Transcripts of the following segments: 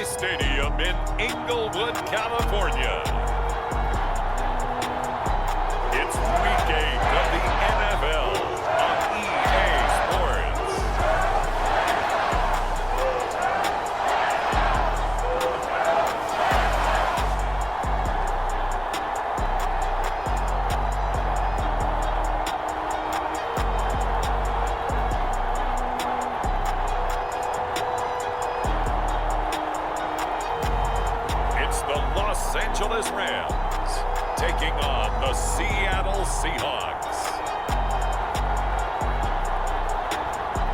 Stadium in Inglewood, California. It's Week 8 of the NFL on EA Sports. It's the Los Angeles Rams taking on the Seattle Seahawks.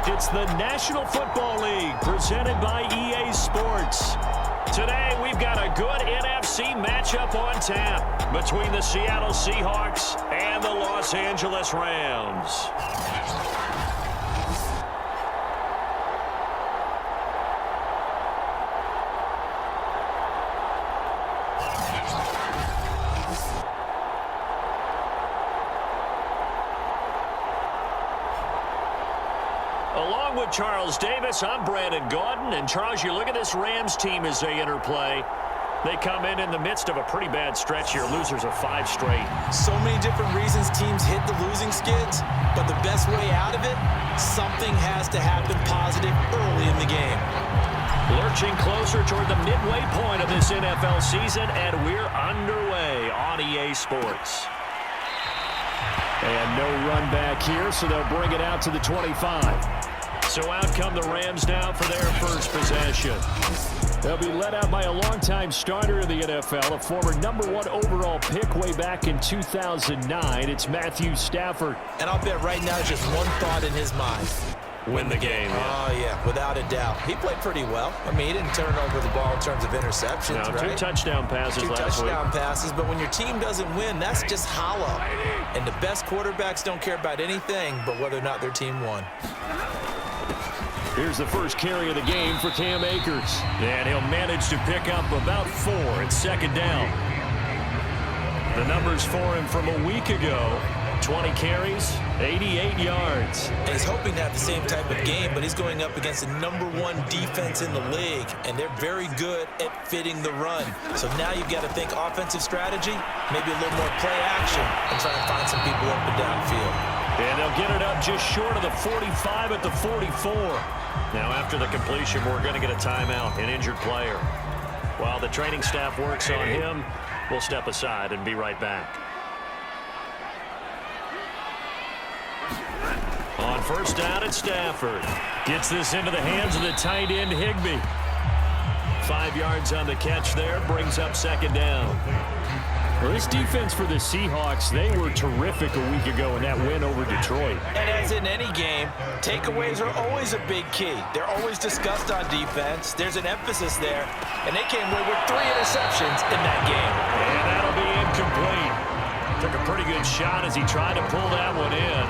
It's the National Football League presented by EA Sports. Today we've got a good NFC matchup on tap between the Seattle Seahawks and the Los Angeles Rams. Along with Charles Davis, I'm Brandon Gaudin. And Charles, you look at this Rams team as they interplay. They come in the midst of a pretty bad stretch here. Losers of 5 straight. So many different reasons teams hit the losing skids, but the best way out of it, something has to happen positive early in the game. Lurching closer toward the midway point of this NFL season, and we're underway on EA Sports. And no run back here, so they'll bring it out to the 25. So out come the Rams now for their first possession. They'll be led out by a longtime starter in the NFL, a former #1 overall pick way back in 2009. It's Matthew Stafford. And I'll bet right now just one thought in his mind. Win the game. Oh, yeah, without a doubt. He played pretty well. I mean, he didn't turn over the ball in terms of interceptions, No, right? 2 touchdown passes last week. 2 touchdown passes, but when your team doesn't win, that's just hollow. And the best quarterbacks don't care about anything but whether or not their team won. Here's the first carry of the game for Cam Akers. And he'll manage to pick up about 4 at second down. The numbers for him from a week ago: 20 carries, 88 yards. And he's hoping to have the same type of game, but he's going up against the #1 defense in the league, and they're very good at fitting the run. So now you've got to think offensive strategy, maybe a little more play action, and try and find some people open downfield. And they'll get it up just short of the 45 at the 44. Now after the completion, we're going to get a timeout, an injured player. While the training staff works on him, we'll step aside and be right back. On first down, it's Stafford. Gets this into the hands of the tight end, Higbee. 5 yards on the catch there, brings up second down. Well, this defense for the Seahawks, they were terrific a week ago in that win over Detroit. And as in any game, takeaways are always a big key. They're always discussed on defense. There's an emphasis there, and they came away with 3 interceptions in that game. And that'll be incomplete. Took a pretty good shot as he tried to pull that one in.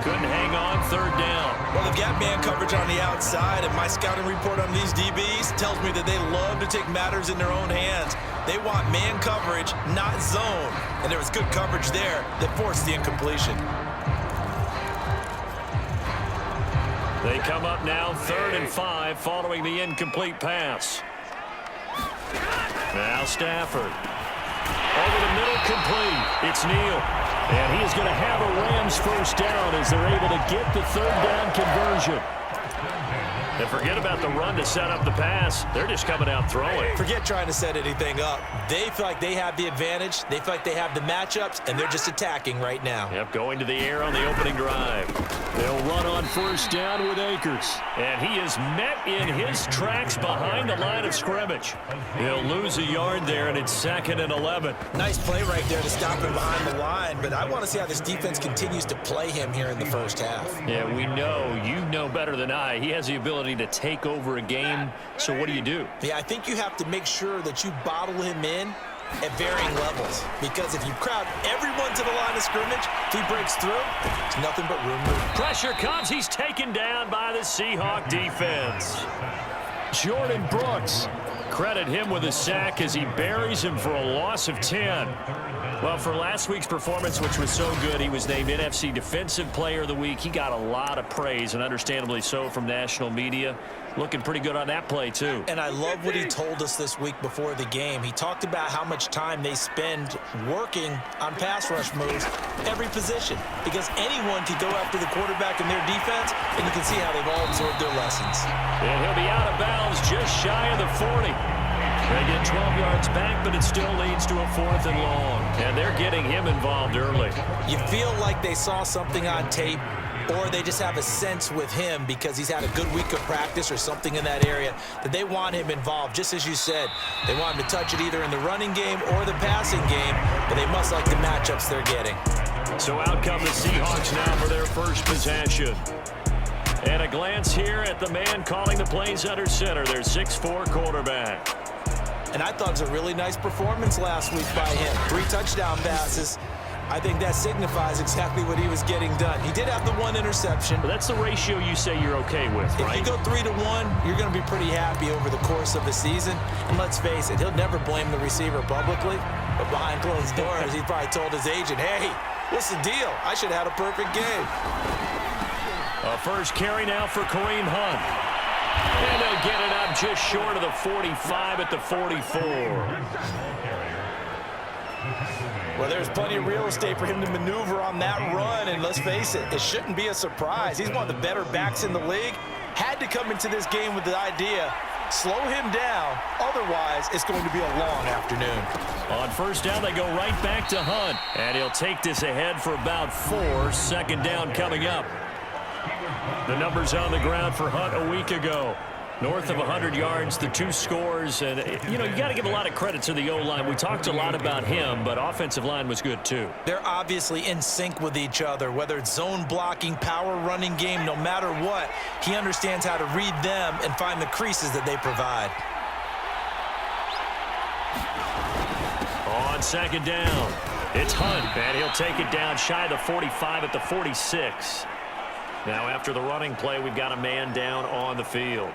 Couldn't hang on, third down. Well, they've got man coverage on the outside, and my scouting report on these DBs tells me that they love to take matters in their own hands. They want man coverage, not zone. And there was good coverage there that forced the incompletion. They come up now 3rd and 5 following the incomplete pass. Now Stafford. Over the middle, complete. It's Neal. And he is going to have a Rams first down as they're able to get the 3rd down conversion. And forget about the run to set up the pass. They're just coming out throwing. Forget trying to set anything up. They feel like they have the advantage. They feel like they have the matchups, and they're just attacking right now. Yep, going to the air on the opening drive. They'll run on first down with Akers. And he is met in his tracks behind the line of scrimmage. He'll lose a yard there, and it's 2nd and 11. Nice play right there to stop him behind the line, but I want to see how this defense continues to play him here in the first half. Yeah, we know, you know better than I, he has the ability to take over a game. So what do? Yeah, I think you have to make sure that you bottle him in at varying levels, because if you crowd everyone to the line of scrimmage, if he breaks through, it's nothing but room move. Pressure comes. He's taken down by the Seahawk defense. Jordan Brooks credit him with a sack as he buries him for a loss of 10. Well, for last week's performance, which was so good, he was named NFC Defensive Player of the Week. He got a lot of praise, and understandably so, from national media. Looking pretty good on that play, too. And I love what he told us this week before the game. He talked about how much time they spend working on pass rush moves, every position, because anyone can go after the quarterback in their defense, and you can see how they've all absorbed their lessons. And he'll be out of bounds just shy of the 40. They get 12 yards back, but it still leads to a 4th and long. And they're getting him involved early. You feel like they saw something on tape, or they just have a sense with him because he's had a good week of practice or something in that area that they want him involved. Just as you said, they want him to touch it either in the running game or the passing game, but they must like the matchups they're getting. So out come the Seahawks now for their first possession. And a glance here at the man calling the plays under center, their 6'4" quarterback. And I thought it was a really nice performance last week by him. 3 touchdown passes. I think that signifies exactly what he was getting done. He did have the 1 interception. But that's the ratio you say you're okay with, right? If you go 3-1, you're going to be pretty happy over the course of the season. And let's face it, he'll never blame the receiver publicly. But behind closed doors, he probably told his agent, hey, what's the deal? I should have had a perfect game. A first carry now for Kareem Hunt. And they'll get it up just short of the 45 at the 44. Well, there's plenty of real estate for him to maneuver on that run, and let's face it, it shouldn't be a surprise. He's one of the better backs in the league. Had to come into this game with the idea, slow him down, otherwise it's going to be a long afternoon. On first down, they go right back to Hunt, and he'll take this ahead for about 4. 2nd down coming up. The numbers on the ground for Hunt a week ago. North of 100 yards, the 2 scores, and, you know, you got to give a lot of credit to the O-line. We talked a lot about him, but offensive line was good, too. They're obviously in sync with each other, whether it's zone blocking, power running game, no matter what. He understands how to read them and find the creases that they provide. On 2nd down, it's Hunt, and he'll take it down shy of the 45 at the 46. Now, after the running play, we've got a man down on the field.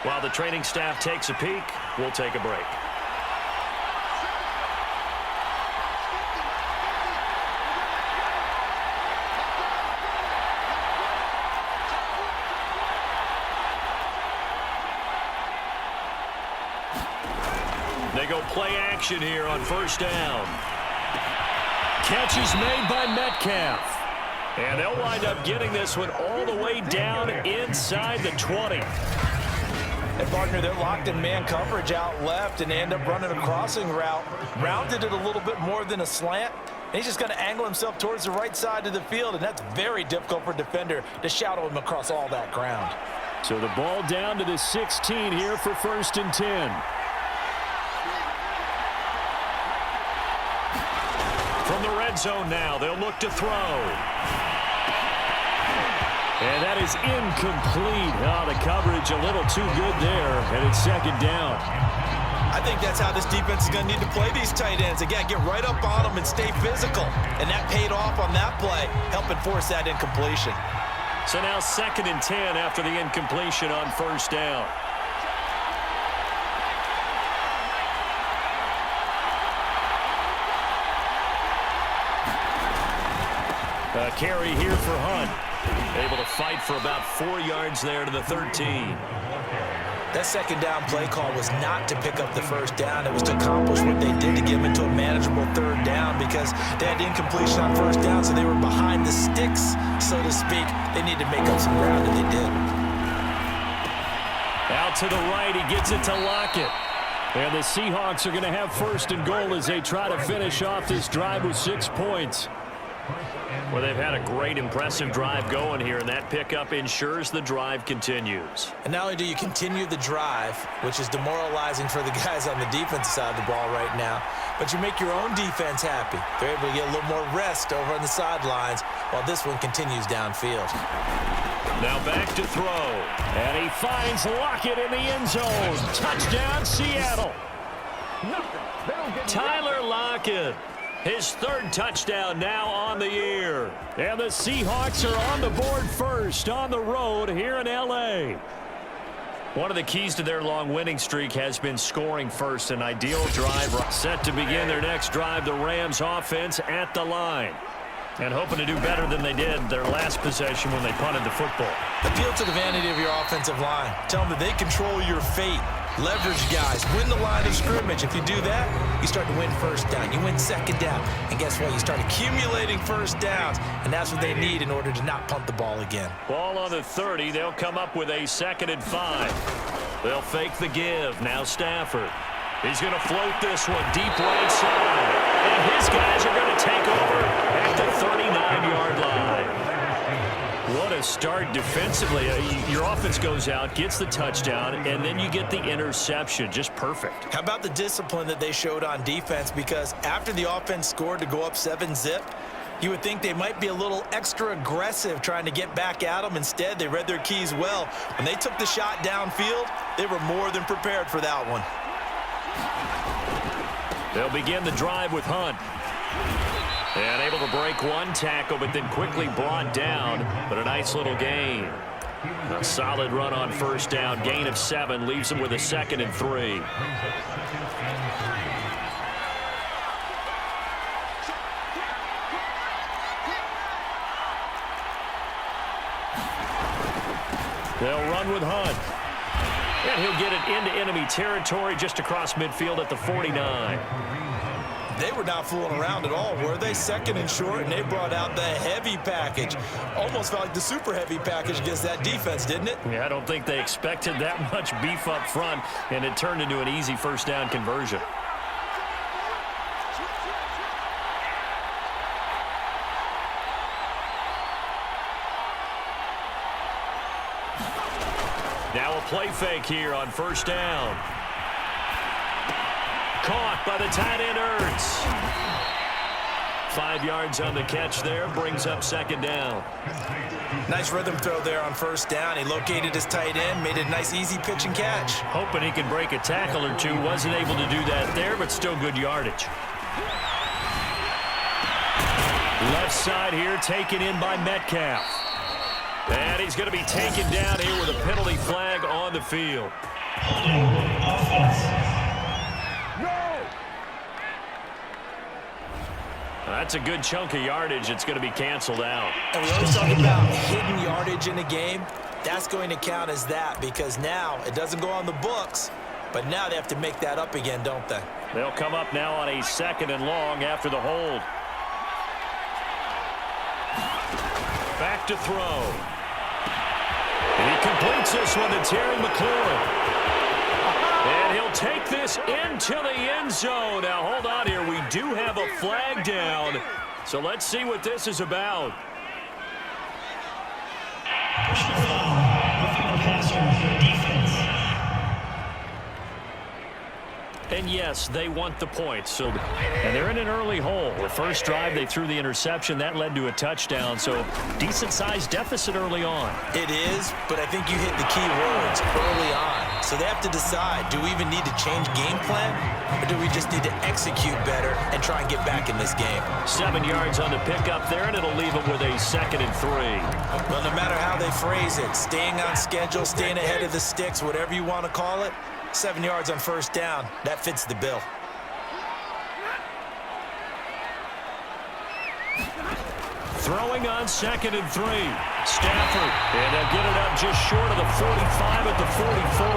While the training staff takes a peek, we'll take a break. They go play action here on first down. Catch is made by Metcalf. And they'll wind up getting this one all the way down inside the 20. And, partner, they're locked in man coverage out left, and they end up running a crossing route. Rounded it a little bit more than a slant. And he's just going to angle himself towards the right side of the field, and that's very difficult for a defender to shadow him across all that ground. So the ball down to the 16 here for 1st and 10. From the red zone now, they'll look to throw. And that is incomplete. Oh, the coverage a little too good there, and it's 2nd down. I think that's how this defense is going to need to play these tight ends. Again, get right up on them and stay physical. And that paid off on that play, helping force that incompletion. So now 2nd and 10 after the incompletion on first down. A carry here for Hunt. Able to fight for about 4 yards there to the 13. That 2nd down play call was not to pick up the first down. It was to accomplish what they did to get them into a manageable 3rd down because they had incompletion on first down, so they were behind the sticks, so to speak. They needed to make up some ground, and they did. Out to the right, he gets it to Lockett. And the Seahawks are going to have 1st and goal as they try to finish off this drive with 6 points. Well, they've had a great, impressive drive going here, and that pickup ensures the drive continues. And not only do you continue the drive, which is demoralizing for the guys on the defensive side of the ball right now, but you make your own defense happy. They're able to get a little more rest over on the sidelines while this one continues downfield. Now back to throw. And he finds Lockett in the end zone. Touchdown, Seattle. Tyler Lockett. His 3rd touchdown now on the year. And the Seahawks are on the board first on the road here in L.A. One of the keys to their long winning streak has been scoring first. An ideal drive set to begin their next drive. The Rams offense at the line. And hoping to do better than they did their last possession when they punted the football. Appeal to the vanity of your offensive line. Tell them that they control your fate. Leverage guys. Win the line of scrimmage. If you do that, you start to win first down. You win second down. And guess what? You start accumulating first downs. And that's what they need in order to not punt the ball again. Ball on the 30. They'll come up with a 2nd and 5. They'll fake the give. Now Stafford. He's going to float this one deep right side. And his guys are going to take over at the 39-yard line. What a start defensively. Your offense goes out, gets the touchdown, and then you get the interception. Just perfect. How about the discipline that they showed on defense? Because after the offense scored to go up 7-zip, you would think they might be a little extra aggressive trying to get back at them. Instead, they read their keys well. When they took the shot downfield, they were more than prepared for that one. They'll begin the drive with Hunt. And able to break one tackle, but then quickly brought down. But a nice little gain. A solid run on first down. Gain of 7 leaves them with a 2nd and 3. They'll run with Hunt. And he'll get it into enemy territory just across midfield at the 49. They were not fooling around at all, were they? 2nd and short, and they brought out the heavy package. Almost felt like the super heavy package against that defense, didn't it? Yeah, I don't think they expected that much beef up front, and it turned into an easy first down conversion. Now a play fake here on first down. Caught by the tight end, Ertz. 5 yards on the catch there, brings up 2nd down. Nice rhythm throw there on first down. He located his tight end, made a nice easy pitch and catch. Hoping he can break a tackle or two. Wasn't able to do that there, but still good yardage. Left side here taken in by Metcalf. And he's going to be taken down here with a penalty flag on the field. That's a good chunk of yardage. It's going to be canceled out. And we always talk about hidden yardage in a game. That's going to count as that because now it doesn't go on the books, but now they have to make that up again, don't they? They'll come up now on a 2nd and long after the hold. Back to throw. And he completes this one to Terry McLaurin. And he'll take this into the end zone. Now, hold on here. We do have a flag down. So let's see what this is about. And yes, they want the points. And they're in an early hole. The first drive, they threw the interception. That led to a touchdown. So decent-sized deficit early on. It is, but I think you hit the key words early on. So they have to decide, do we even need to change game plan? Or do we just need to execute better and try and get back in this game? 7 yards on the pickup there, and it'll leave them with a 2nd and 3. Well, no matter how they phrase it, staying on schedule, staying ahead of the sticks, whatever you want to call it, 7 yards on first down, that fits the bill. Throwing on 2nd and 3. Stafford, and they'll get it up just short of the 45 at the 44.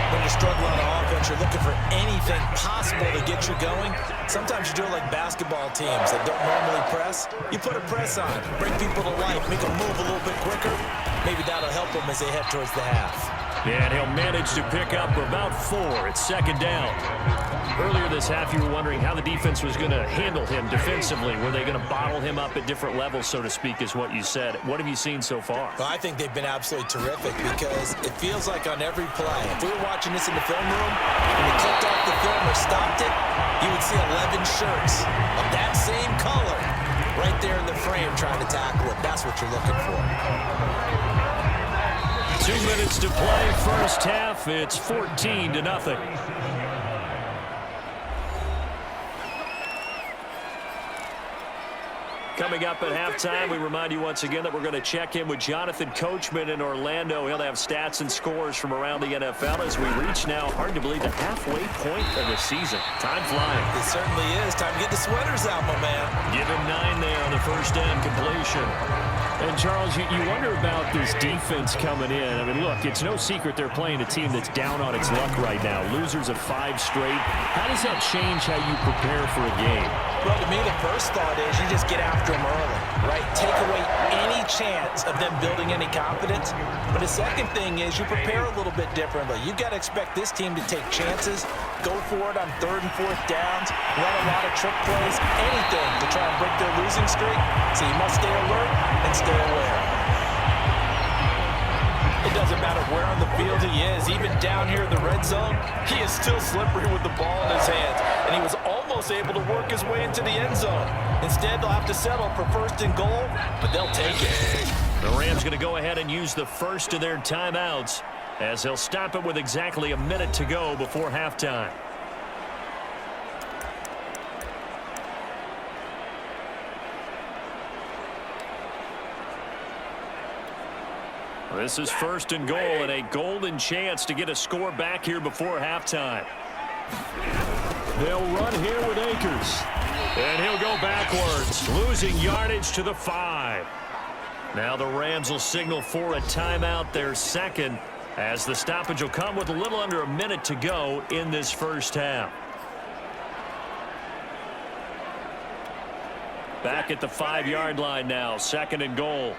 When you're struggling on offense, you're looking for anything possible to get you going. Sometimes you do it like basketball teams that don't normally press. You put a press on, bring people to life, make them move a little bit quicker. Maybe that'll help them as they head towards the half. And he'll manage to pick up about 4 at 2nd down. Earlier this half, you were wondering how the defense was going to handle him defensively. Were they going to bottle him up at different levels, so to speak, is what you said. What have you seen so far? Well, I think they've been absolutely terrific because it feels like on every play, if we were watching this in the film room and we clicked off the film or stopped it, you would see 11 shirts of that same color right there in the frame trying to tackle it. That's what you're looking for. 2 minutes to play, first half. It's 14-0. Coming up at halftime, we remind you once again that we're going to check in with Jonathan Coachman in Orlando. He'll have stats and scores from around the NFL as we reach now, hard to believe, the halfway point of the season. Time flying. It certainly is. Time to get the sweaters out, my man. Give him 9 there on the first down completion. And, Charles, you wonder about this defense coming in. I mean, look, it's no secret they're playing a team that's down on its luck right now. Losers of 5 straight. How does that change how you prepare for a game? Well, to me, the first thought is you just get after them early, right? Take away any chance of them building any confidence. But the second thing is you prepare a little bit differently. You've got to expect this team to take chances, go for it on 3rd and 4th downs, run a lot of trick plays, anything to try and break their losing streak. So you must stay alert and stay aware. It doesn't matter where on the field he is, even down here in the red zone, he is still slippery with the ball in his hands, and he was almost able to work his way into the end zone. Instead, they'll have to settle for 1st and goal, but they'll take it. The Rams going to go ahead and use the first of their timeouts as they'll stop it with exactly a minute to go before halftime. This is 1st and goal and a golden chance to get a score back here before halftime. They'll run here with Akers. And he'll go backwards, losing yardage to the 5. Now the Rams will signal for a timeout, their second, as the stoppage will come with a little under a minute to go in this first half. Back at the 5-yard line now, 2nd and goal.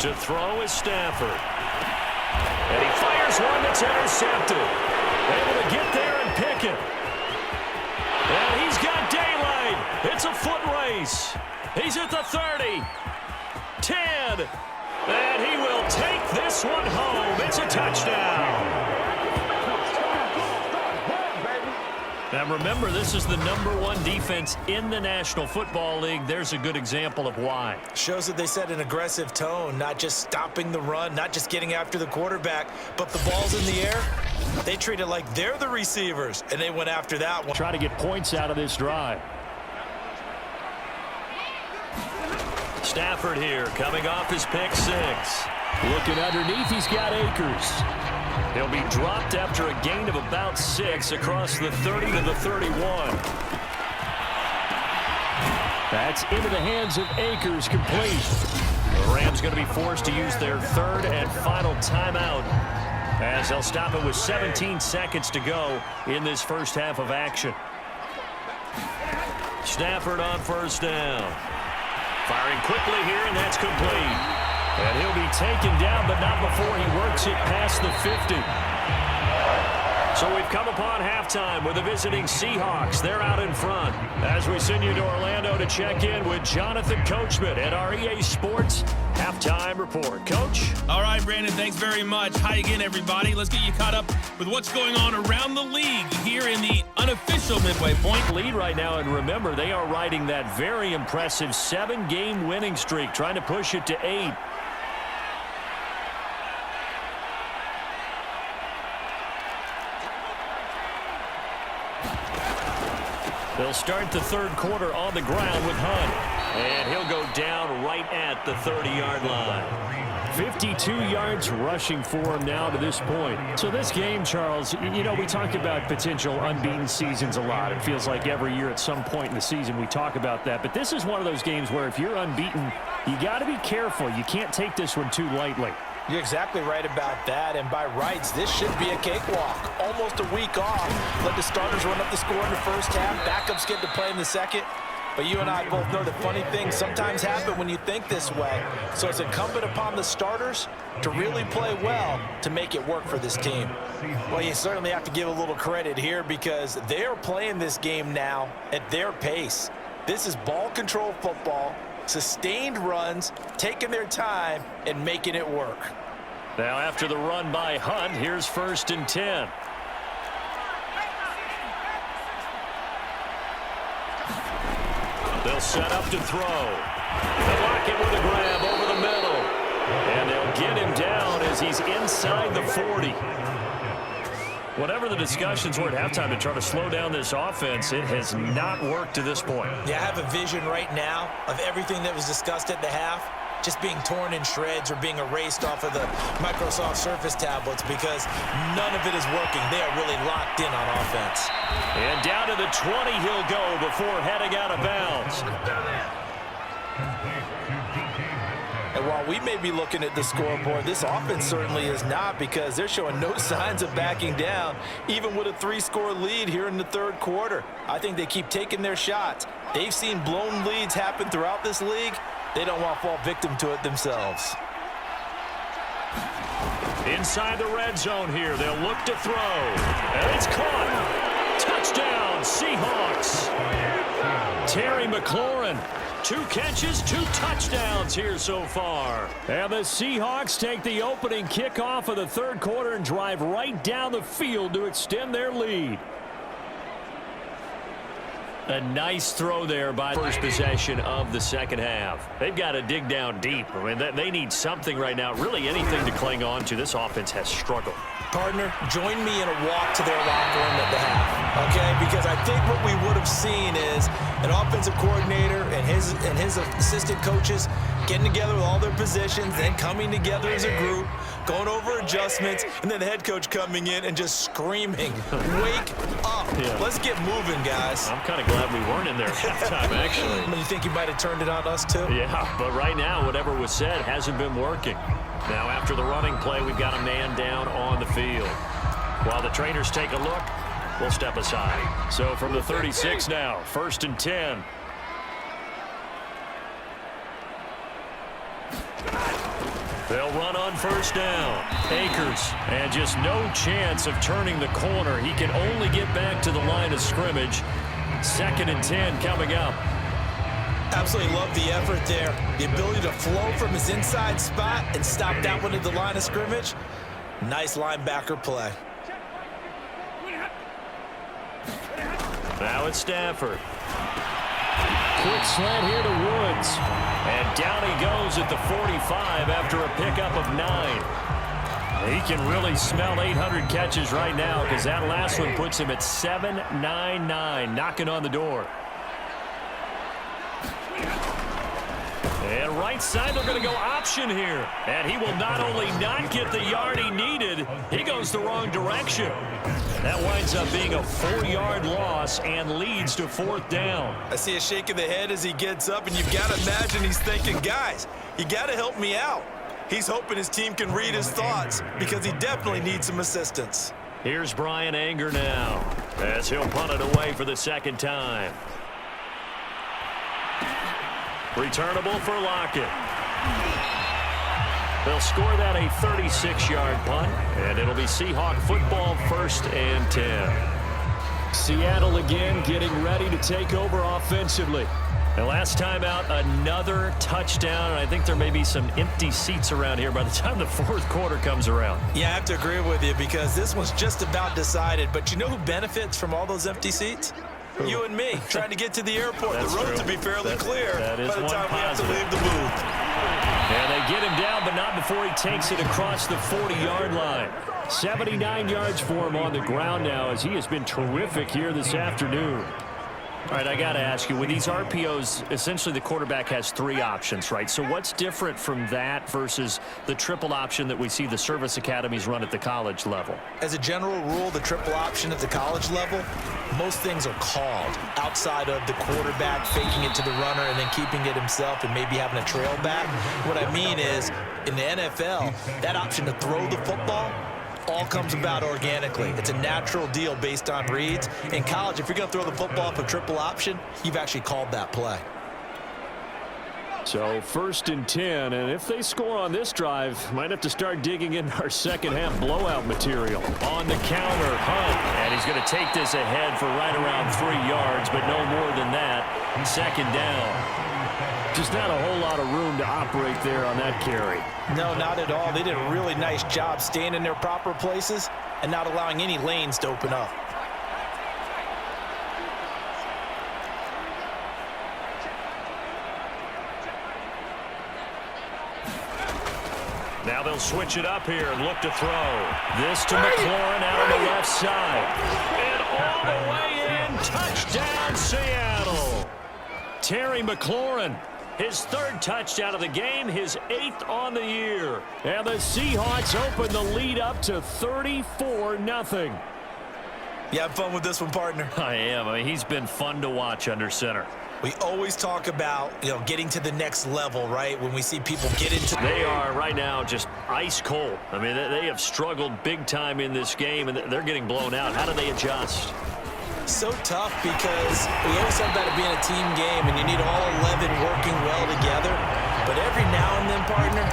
To throw is Stafford. And he fires one that's intercepted. Able to get there and pick it. And he's got daylight. It's a foot race. He's at the 30. 10. And he will take this one home. It's a touchdown. Now remember, this is the #1 defense in the National Football League. There's a good example of why. Shows that they set an aggressive tone, not just stopping the run, not just getting after the quarterback, but the ball's in the air. They treat it like they're the receivers, and they went after that one. Try to get points out of this drive. Stafford here, coming off his pick 6. Looking underneath, he's got Akers. He'll be dropped after a gain of about 6 across the 30 to the 31. That's into the hands of Akers, complete. The Rams going to be forced to use their 3rd and final timeout as they'll stop it with 17 seconds to go in this first half of action. Stafford on 1st down. Firing quickly here, and that's complete. And he'll be taken down, but not before he works it past the 50. So we've come upon halftime with the visiting Seahawks. They're out in front as we send you to Orlando to check in with Jonathan Coachman at our EA Sports Halftime Report. Coach? All right, Brandon, thanks very much. Hi again, everybody. Let's get you caught up with what's going on around the league here in the unofficial midway point. Lead right now, and remember, they are riding that very impressive 7-game winning streak, trying to push it to 8. They'll start the 3rd quarter on the ground with Hunt. And he'll go down right at the 30-yard line. 52 yards rushing for him now to this point. So this game, Charles, you know, we talk about potential unbeaten seasons a lot. It feels like every year at some point in the season we talk about that. But this is one of those games where if you're unbeaten, you got to be careful. You can't take this one too lightly. You're exactly right about that, and by rights, this should be a cakewalk. Almost a week off. Let the starters run up the score in the first half. Backups get to play in the second. But you and I both know the funny things sometimes happen when you think this way. So it's incumbent upon the starters to really play well to make it work for this team. Well, you certainly have to give a little credit here because they're playing this game now at their pace. This is ball control football, sustained runs, taking their time and making it work. Now after the run by Hunt, here's 1st and 10. They'll set up to throw. They'll lock it with a grab over the middle. And they'll get him down as he's inside the 40. Whatever the discussions were at halftime to try to slow down this offense, it has not worked to this point. Yeah, I have a vision right now of everything that was discussed at the half just being torn in shreds or being erased off of the Microsoft Surface tablets because none of it is working. They are really locked in on offense. And down to the 20 he'll go before heading out of bounds. And while we may be looking at the scoreboard, this offense certainly is not, because they're showing no signs of backing down, even with a 3-score lead here in the third quarter. I think they keep taking their shots. They've seen blown leads happen throughout this league. They don't want to fall victim to it themselves. Inside the red zone here, they'll look to throw. And it's caught. Touchdown, Seahawks. Terry McLaurin. 2 catches, 2 touchdowns here so far. And the Seahawks take the opening kickoff of the third quarter and drive right down the field to extend their lead. A nice throw there by first possession of the second half. They've got to dig down deep. I mean, they need something right now, really anything to cling on to. This offense has struggled. Partner, join me in a walk to their locker room at the half, okay? Because I think what we would have seen is an offensive coordinator and his assistant coaches getting together with all their positions, then coming together as a group, going over adjustments, and then the head coach coming in and just screaming, "Wake up. Yeah. Let's get moving, guys." I'm kind of glad we weren't in there at halftime, actually. I mean, you think you might have turned it on us, too? Yeah, but right now, whatever was said hasn't been working. Now, after the running play, we've got a man down on the field. While the trainers take a look, we'll step aside. So from the 36 now, 1st and 10. They'll run on first down. Akers, and just no chance of turning the corner. He can only get back to the line of scrimmage. 2nd and 10 coming up. Absolutely love the effort there. The ability to flow from his inside spot and stop that one at the line of scrimmage. Nice linebacker play. Now it's Stafford. Quick slant here to Woods. And down he goes at the 45 after a pickup of 9. He can really smell 800 catches right now, because that last one puts him at 799, knocking on the door. And right side, they're going to go option here. And he will not only not get the yard he needed, he goes the wrong direction. That winds up being a 4-yard loss and leads to 4th down. I see a shake of the head as he gets up, and you've got to imagine he's thinking, guys, you got to help me out. He's hoping his team can read his thoughts, because he definitely needs some assistance. Here's Brian Anger now, as he'll punt it away for the 2nd time. Returnable for Lockett. They'll score that a 36-yard punt, and it'll be Seahawk football, 1st and 10. Seattle again getting ready to take over offensively. And last time out, another touchdown, and I think there may be some empty seats around here by the time the 4th quarter comes around. Yeah, I have to agree with you, because this one's just about decided. But you know who benefits from all those empty seats? You and me, trying to get to the airport. The roads will be fairly clear by the time we have to leave the booth. And they get him down, but not before he takes it across the 40-yard line. 79 yards for him on the ground now, as he has been terrific here this afternoon. All right, I got to ask you, with these RPOs, essentially the quarterback has 3 options, right? So what's different from that versus the triple option that we see the service academies run at the college level? As a general rule, the triple option at the college level, most things are called outside of the quarterback faking it to the runner and then keeping it himself and maybe having a trail back. What I mean is, in the NFL, that option to throw the football all comes about organically. It's a natural deal based on reads. In college, if you're going to throw the football up a triple option, you've actually called that play. So 1st and 10, and if they score on this drive, might have to start digging in our second half blowout material. On the counter, Hunt, and he's going to take this ahead for right around 3 yards, but no more than that. 2nd down. Just not a whole lot of room to operate there on that carry. No, not at all. They did a really nice job staying in their proper places and not allowing any lanes to open up. Now they'll switch it up here and look to throw. This to McLaurin out on the left side. And all the way in. Touchdown, Seattle. Terry McLaurin, his 3rd touchdown of the game, his 8th on the year. And the Seahawks open the lead up to 34-0. You have fun with this one, partner? I am. I mean, he's been fun to watch under center. We always talk about, getting to the next level, right? When we see people get into... They are right now just ice cold. I mean, they have struggled big time in this game, and they're getting blown out. How do they adjust? So tough because we always talk about it being a team game, and you need all 11 working well together. But every now and then, partner,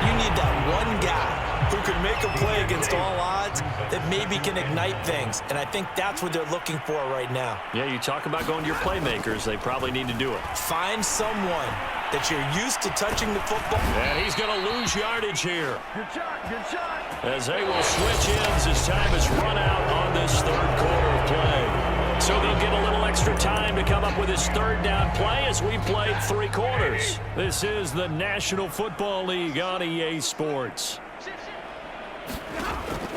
you need that one guy who can make a play against all odds that maybe can ignite things. And I think that's what they're looking for right now. Yeah, you talk about going to your playmakers. They probably need to do it. Find someone that you're used to touching the football. And he's going to lose yardage here. Good shot. As they will switch ends as time is run out on this 3rd quarter of play. So they'll get a little extra time to come up with his 3rd down play as we played 3 quarters. This is the National Football League on EA Sports.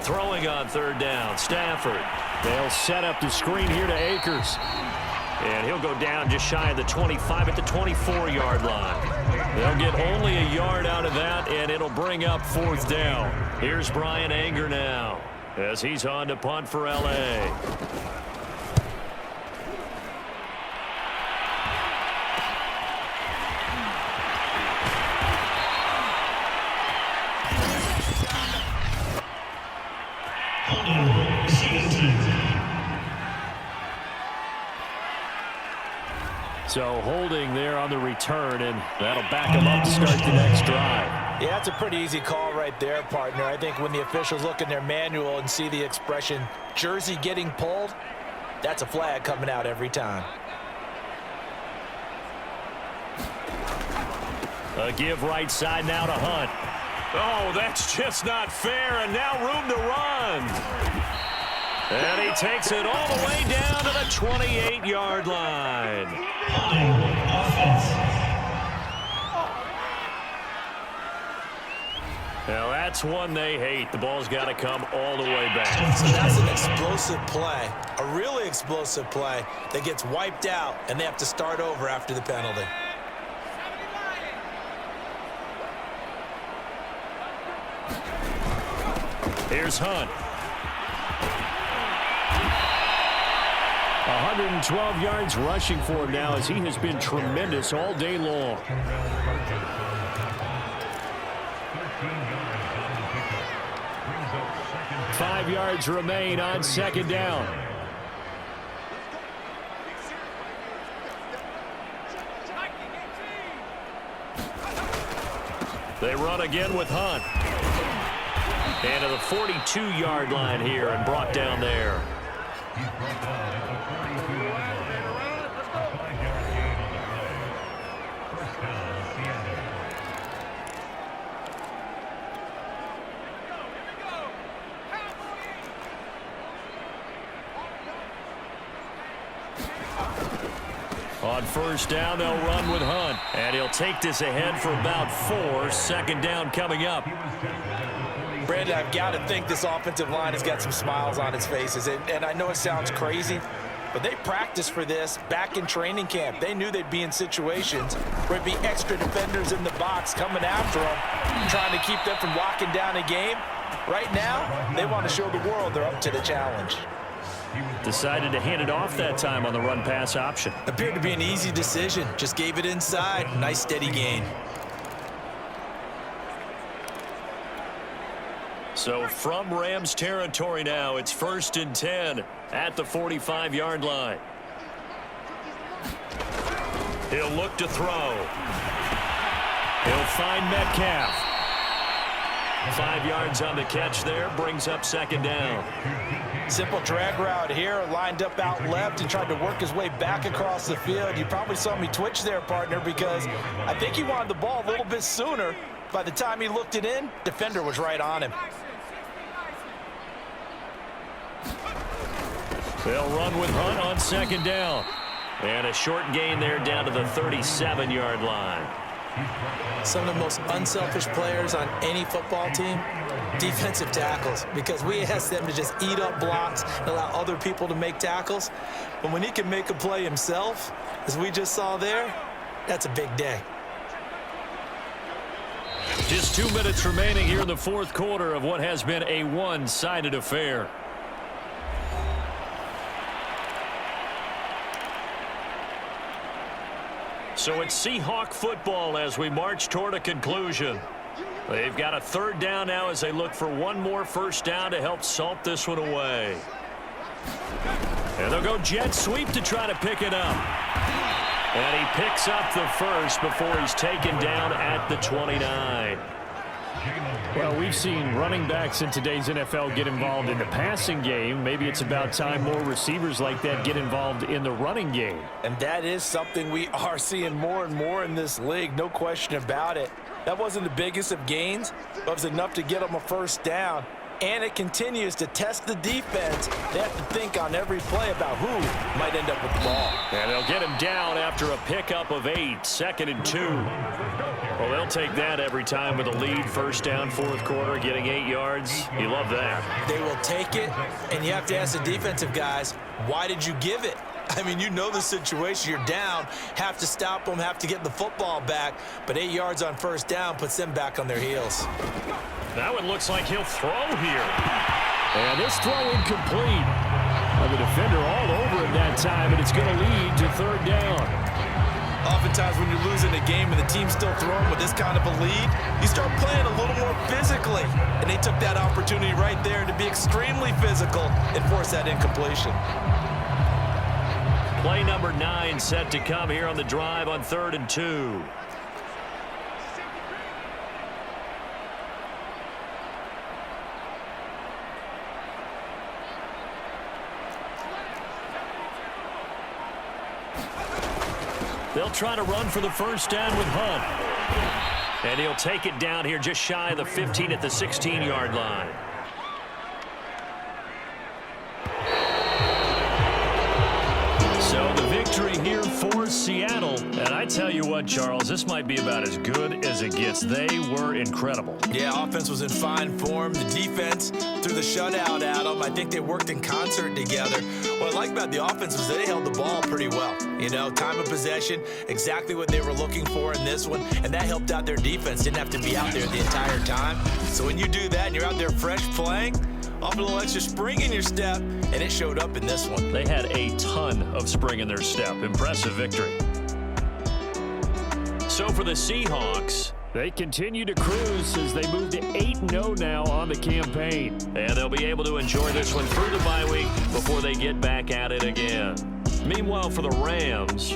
Throwing on 3rd down, Stafford. They'll set up the screen here to Akers. And he'll go down just shy of the 25 at the 24-yard line. They'll get only a yard out of that, and it'll bring up 4th down. Here's Brian Anger now as he's on to punt for L.A. So holding there on the return, and that'll back him up to start the next drive. Yeah, that's a pretty easy call right there, partner. I think when the officials look in their manual and see the expression jersey getting pulled, that's a flag coming out every time. A give right side now to Hunt. Oh, that's just not fair, and now room to run. And he takes it all the way down to the 28-yard line. Now that's one they hate. The ball's got to come all the way back. So that's an explosive play, a really explosive play that gets wiped out, and they have to start over after the penalty. Here's Hunt. 112 yards rushing for him now as he has been tremendous all day long. Five yards remain on 2nd down. They run again with Hunt. And to the 42-yard line here and brought down there. On 1st down, they'll run with Hunt. And he'll take this ahead for about 4. 2nd down coming up. Brandon, I've got to think this offensive line has got some smiles on its faces. And I know it sounds crazy, but they practiced for this back in training camp. They knew they'd be in situations where it'd be extra defenders in the box coming after them, trying to keep them from locking down a game. Right now, they want to show the world they're up to the challenge. Decided to hand it off that time on the run-pass option. Appeared to be an easy decision. Just gave it inside. Nice, steady gain. So from Rams territory now, it's 1st and 10 at the 45-yard line. He'll look to throw. He'll find Metcalf. 5 yards on the catch there, brings up 2nd down. Simple drag route here, lined up out left and tried to work his way back across the field. You probably saw me twitch there, partner, because I think he wanted the ball a little bit sooner. By the time he looked it in, defender was right on him. They'll run with Hunt on 2nd down. And a short gain there down to the 37-yard line. Some of the most unselfish players on any football team, defensive tackles, because we ask them to just eat up blocks and allow other people to make tackles. But when he can make a play himself, as we just saw there, that's a big day. Just 2 minutes remaining here in the fourth quarter of what has been a one-sided affair. So it's Seahawk football as we march toward a conclusion. They've got a third down now as they look for one more first down to help salt this one away. And they'll go jet sweep to try to pick it up. And he picks up the first before he's taken down at the 29. Well, we've seen running backs in today's NFL get involved in the passing game. Maybe it's about time more receivers like that get involved in the running game. And that is something we are seeing more and more in this league, no question about it. That wasn't the biggest of gains, but it was enough to get them a first down. And it continues to test the defense. They have to think on every play about who might end up with the ball. And they'll get him down after a pickup of 8, 2nd and 2. Well, they'll take that every time with a lead. First down, fourth quarter, getting 8 yards. You love that. They will take it, and you have to ask the defensive guys, why did you give it? I mean, you know the situation. You're down, have to stop them, have to get the football back, but 8 yards on first down puts them back on their heels. That one looks like he'll throw here. And this throw incomplete. Well, the defender all over him that time, and it's going to lead to third down. Oftentimes when you're losing a game and the team's still throwing with this kind of a lead, you start playing a little more physically. And they took that opportunity right there to be extremely physical and force that incompletion. Play number 9 set to come here on the drive on 3rd and 2. They'll try to run for the first down with Hunt. And he'll take it down here just shy of the 15 at the 16-yard line. So the victory here for Seattle. And I tell you what, Charles, this might be about as good as it gets. They were incredible. Yeah, offense was in fine form. The defense threw the shutout at them. I think they worked in concert together. What I like about the offense was they held the ball pretty well. You know, time of possession, exactly what they were looking for in this one, and that helped out their defense. Didn't have to be out there the entire time. So when you do that and you're out there fresh playing, off a little extra spring in your step, and it showed up in this one. They had a ton of spring in their step. Impressive victory. So for the Seahawks, they continue to cruise as they move to 8-0 now on the campaign. And they'll be able to enjoy this one through the bye week before they get back at it again. Meanwhile, for the Rams,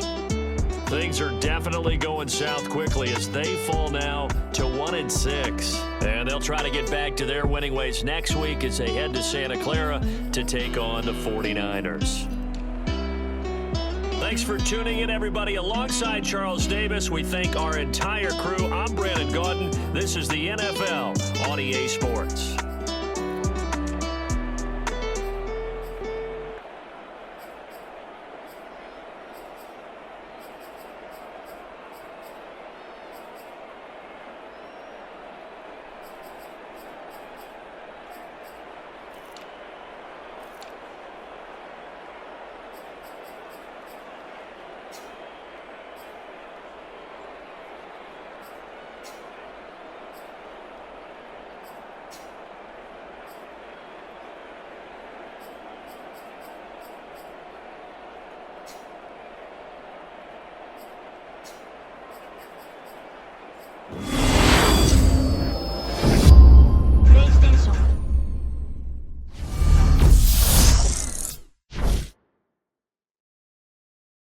things are definitely going south quickly as they fall now to 1-6. And they'll try to get back to their winning ways next week as they head to Santa Clara to take on the 49ers. Thanks for tuning in, everybody. Alongside Charles Davis, we thank our entire crew. I'm Brandon Gaudin. This is the NFL on EA Sports.